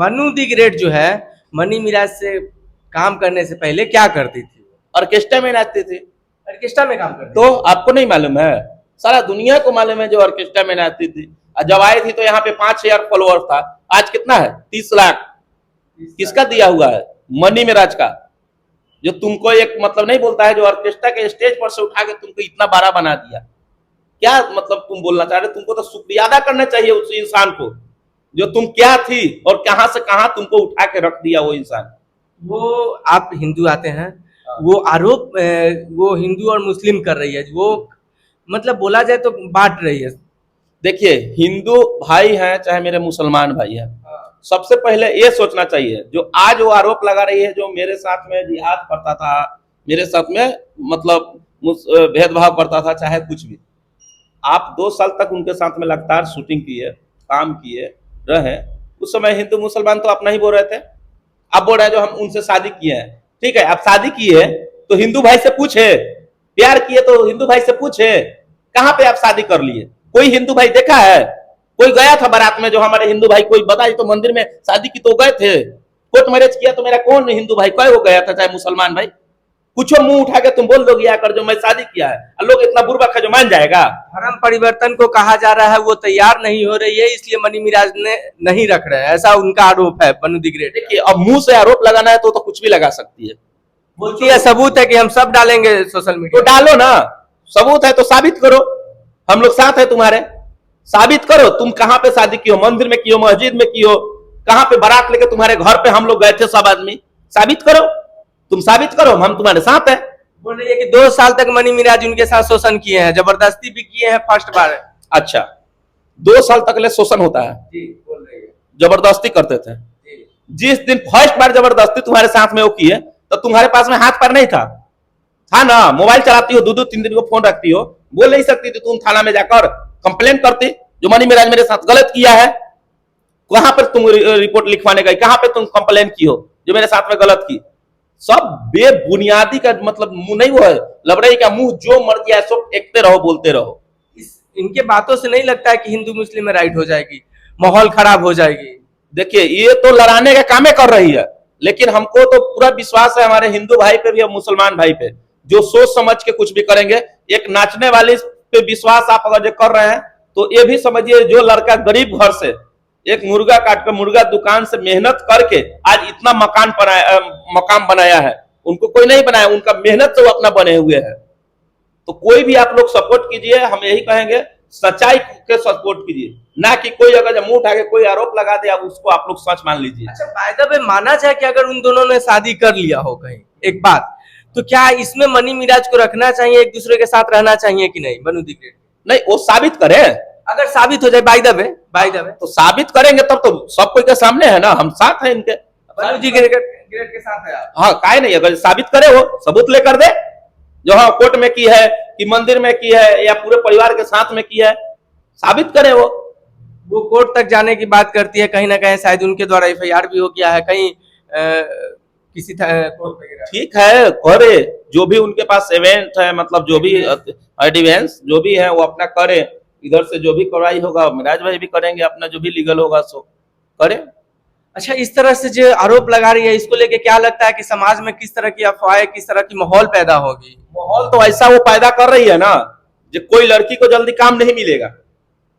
Manu the great जो है money Miraj से काम करने से पहले क्या करती थी? ऑर्केस्ट्रा में नाचती थी। ऑर्केस्ट्रा में काम करती तो आपको नहीं मालूम है? सारा दुनिया को मालूम है जो ऑर्केस्ट्रा में नाचती थी। और जब आई थी तो यहाँ पे 5,000 फॉलोअर था, आज कितना है? 30 लाख। थी? किसका दिया हुआ है? मनी मिराज का। जो तुमको एक मतलब नहीं बोलता है, जो ऑर्केस्ट्रा के स्टेज पर से उठा के तुमको इतना बड़ा बना दिया। क्या मतलब तुम बोलना चाह रहे? तुमको तो शुक्रिया अदा करना चाहिए उस इंसान को, जो तुम क्या थी और कहां से कहां तुमको उठा के रख दिया वो इंसान। वो आप हिंदू आते हैं, वो आरोप वो हिंदू और मुस्लिम कर रही है, वो मतलब बोला जाए तो बांट रही है। देखिए, हिंदू भाई हैं चाहे मेरे मुसलमान भाई हैं, सबसे पहले ये सोचना चाहिए, जो आज वो आरोप लगा रही है, जो मेरे साथ में जिहाद करता था, मेरे साथ में मतलब भेदभाव करता था, चाहे कुछ भी, आप 2 साल तक उनके साथ में लगातार शूटिंग किए, काम किए रहे। उस समय हिंदू मुसलमान तो अपना ही बोल रहे थे। अब बोल रहे हैं जो हम उनसे शादी किए हैं। ठीक है, आप शादी किए तो हिंदू भाई से पूछे, प्यार किए तो हिंदू भाई से पूछे, कहां पे आप शादी कर लिए? कोई हिंदू भाई देखा है? कोई गया था बारात में? जो हमारे हिंदू भाई कोई बताइए तो, मंदिर में शादी की तो गए थे। कोर्ट मैरिज किया तो मेरा कौन हिंदू भाई कोई हो गया था, चाहे मुसलमान भाई? कुछो मुंह उठा के तुम बोल दोगे आकर जो मैं शादी किया है, और लोग इतना बुर्बक है जो मान जाएगा? धर्म परिवर्तन को कहा जा रहा है, वो तैयार नहीं हो रही है, इसलिए मनी मिराज ने नहीं रख रहे हैं, ऐसा उनका आरोप है मनु दी ग्रेट। देखिए, अब मुंह से आरोप लगाना है तो कुछ भी लगा सकती है। बोलती है सबूत है कि हम सब डालेंगे सोशल तो मीडिया। डालो ना, सबूत है तो साबित करो, हम लोग साथ है तुम्हारे। साबित करो तुम कहां पे शादी की हो, मंदिर में की हो, मस्जिद में की हो, कहां पे बारात लेके तुम्हारे घर पे हम लोग गए थे सब आदमी? साबित करो, तुम साबित करो, हम तुम्हारे साथ है। बोल रही है कि 2 साल तक मनी मिराज उनके साथ शोषण किए हैं, जबरदस्ती भी किए हैं फर्स्ट बार। अच्छा, 2 साल तक ले शोषण होता है? जी बोल रही है। जबरदस्ती करते थे? जी। जिस दिन फर्स्ट बार जबरदस्ती तुम्हारे साथ में वो किए, तो तुम्हारे पास में हाथ पैर नहीं था? था ना? मोबाइल चलाती हो, 2-2 3 दिन को फोन रखती हो, बोल नहीं सकती थी तुम थाना में जाकर कंप्लेन करती जो मनी मिराज मेरे साथ गलत किया है? कहां पर तुम रिपोर्ट लिखवाने गई? कहां पे तुम कंप्लेन की हो जो मेरे साथ में गलत की? सब बेबुनियादी का मतलब मुंह नहीं, वो है लबड़ई का मुंह, जो मर गया सब फेंकते रहो, बोलते रहो। इनके बातों से नहीं लगता है कि हिंदू मुस्लिम में राइट हो जाएगी, माहौल खराब हो जाएगी? देखिए, ये तो लड़ाने का कामे कर रही है, लेकिन हमको तो पूरा विश्वास है हमारे हिंदू भाई पे भी और मुसलमान भाई पे, जो सोच समझ के कुछ भी करेंगे। एक नाचने वाली पे विश्वास आप अगर जो कर रहे हैं, तो ये भी समझिए जो लड़का गरीब घर से एक मुर्गा काट कर, मुर्गा दुकान से मेहनत करके आज इतना मकान बनाया है, उनको कोई नहीं बनाया, उनका मेहनत से वो अपना बने हुए हैं। तो कोई भी आप लोग सपोर्ट कीजिए, हम यही कहेंगे, सच्चाई के सपोर्ट कीजिए, ना कि कोई अगर मुंह उठा के कोई आरोप लगा दे, अब उसको आप लोग सच मान लीजिए। अच्छा, बाय द वे माना जाए कि अगर उन दोनों ने शादी कर लिया हो कहीं, एक बात, तो क्या इसमें मनी मिराज को रखना चाहिए, एक दूसरे के साथ रहना चाहिए कि नहीं? मनु दी ग्रेट नहीं, वो साबित करे। अगर साबित हो जाए बाय द वे तो साबित करेंगे तब तो सब कोई के सामने है ना, हम साथ हैं इनके। मनु दी ग्रेट के साथ है आप? हाँ, काहे नहीं, अगर साबित करे वो सबूत लेकर दे, जो हाँ कोर्ट में की है कि मंदिर में की है या पूरे परिवार के साथ में की है, साबित करे वो कोर्ट तक जाने की बात करती है, कहीं ना कहीं शायद उनके द्वारा एफआईआर भी हो गया है कहीं किसी कोर्ट वगैरह। ठीक है, करे, जो भी उनके पास इवेंट है, मतलब जो भी एविडेंस जो भी है वो अपना करे, इधर से जो भी कार्रवाई होगा मिराज भाई भी करेंगे, अपना जो भी लीगल होगा सो करे। अच्छा, इस तरह से जो आरोप लगा रही है, इसको लेके क्या लगता है कि समाज में किस तरह की अफवाहें, किस तरह की माहौल पैदा होगी? माहौल तो ऐसा वो पैदा कर रही है ना, जो कोई लड़की को जल्दी काम नहीं मिलेगा,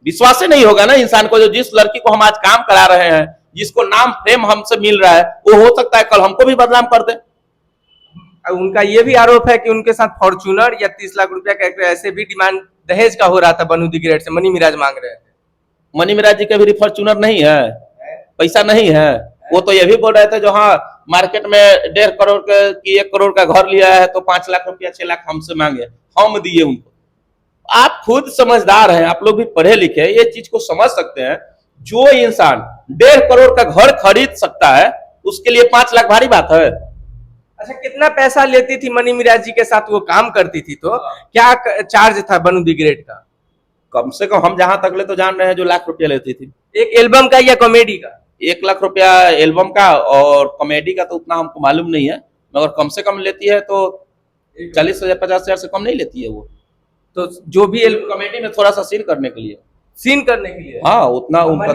विश्वास ही नहीं होगा ना इंसान को। जो जिस लड़की को हम आज काम करा रहे हैं, जिसको नाम फेम हमसे मिल रहा है, वो हो सकता है कल हमको भी बदनाम कर दे। उनका ये भी आरोप है कि उनके साथ फॉर्च्यूनर या 30 लाख रुपया का ऐसे भी डिमांड दहेज का हो रहा था मनु दी ग्रेट से, मनी मिराज मांग रहे हैं। मनी मिराज जी का भी फॉर्च्यूनर नहीं है, पैसा नहीं है। वो तो ये भी बोल रहे थे जो हाँ मार्केट में 1.5 करोड़ की 1 करोड़ का घर लिया है, तो 5 लाख रुपया 6 लाख हमसे मांगे, हम दिए उनको। आप खुद समझदार हैं, आप लोग भी पढ़े लिखे, ये चीज को समझ सकते हैं। जो इंसान 1.5 करोड़ का घर खरीद सकता है, उसके लिए 5 लाख भारी बात है। अच्छा, कितना पैसा लेती थी मनी मिराज जी के साथ वो काम करती थी, तो क्या चार्ज था मनु दी ग्रेट का? कम से कम हम जहां तक ले तो जान रहे हैं जो लाख रुपया लेती थी। एक एल्बम का या कॉमेडी का? 1 लाख रुपया एल्बम का, और कॉमेडी का तो उतना हमको मालूम नहीं है, मगर कम से कम लेती है तो 40,000 50,000 से कम नहीं लेती है वो। तो जो भी कॉमेडी में थोड़ा सा सीन करने के लिए हाँ, उतना उनका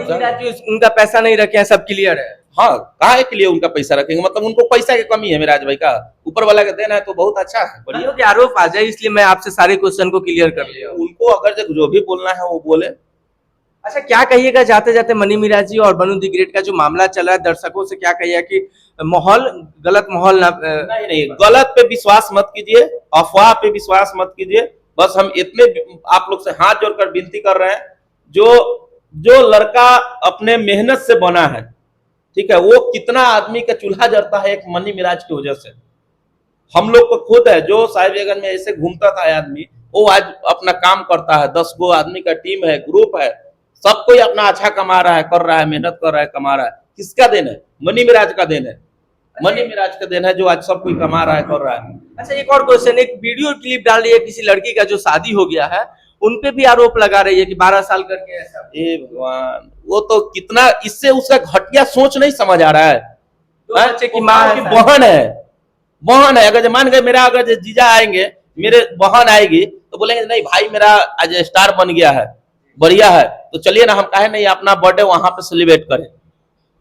उनका पैसा नहीं रखे हैं, सब क्लियर है। हाँ, काहे के लिए उनका पैसा रखेंगे? मतलब उनको पैसा की कमी है मिराज भाई का, ऊपर वाला का देना है तो बहुत अच्छा है, बढ़िया। बढ़िया के आरोप आ जाए, इसलिए मैं आपसे सारे क्वेश्चन को क्लियर कर लिया। उनको अगर जो भी बोलना है वो बोले। अच्छा, क्या कहिएगा जाते जाते मनी मिराज जी और बनु दी ग्रेट का जो मामला चला है, दर्शकों से क्या कहिएगा कि माहौल, गलत माहौल ना नहीं नहीं, गलत पे विश्वास मत कीजिए, अफवाह पे विश्वास मत कीजिए। बस हम इतने आप लोग से हाथ जोड़कर विनती कर रहे हैं, जो जो लड़का अपने मेहनत से बना है, ठीक है, वो कितना आदमी का चूल्हा जलता है एक मनी मिराज की वजह से। हम लोग को खुद है, जो साहिबजादा में ऐसे घूमता था आदमी, वो आज अपना काम करता है, 10 गो आदमी का टीम है, ग्रुप है, सब कोई अपना अच्छा कमा रहा है, कर रहा है, मेहनत कर रहा है, कमा रहा है। किसका देन है? मनी मिराज का देन है, मनी मिराज का देन है, जो आज सब कोई कमा रहा है, कर रहा है। अच्छा, एक और क्वेश्चन, एक वीडियो क्लिप डाल रही है किसी लड़की का जो शादी हो गया है, उनपे भी आरोप लगा रही है कि 12 साल करके ऐसा। ए भगवान, वो तो कितना, इससे उसका घटिया सोच नहीं समझ आ रहा है। बच्चे की माँ है, बहन है, बहन है। अगर मान गए मेरा, अगर जीजा आएंगे, मेरे बहन आएगी तो बोलेंगे नहीं भाई मेरा आज स्टार बन गया है, बढ़िया है, तो चलिए ना, हम काहे नहीं अपना बर्थडे वहां पे सेलिब्रेट करें,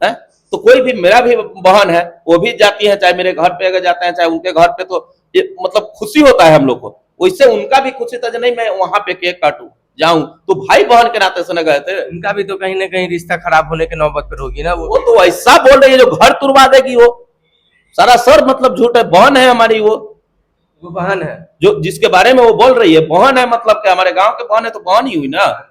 है? तो कोई भी, मेरा भी बहन है, वो भी जाती है, चाहे मेरे घर पे अगर जाते हैं, चाहे उनके घर पे, तो मतलब खुशी होता है हम लोग को। वैसे उनका भी खुशी था, नहीं मैं वहां पे केक काटूं, जाऊं, तो भाई बहन के नाते से न गए थे। उनका भी तो कहीं ना कहीं रिश्ता खराब होने के नौबत पर होगी ना। वो तो ऐसा बोल रही है जो घर तुड़वा देगी, वो सारा सर मतलब झूठ है। बहन है हमारी, वो बहन है जो जिसके बारे में वो बोल रही है, बहन है, मतलब कि हमारे गांव के बहन है, तो बहन ही हुई ना।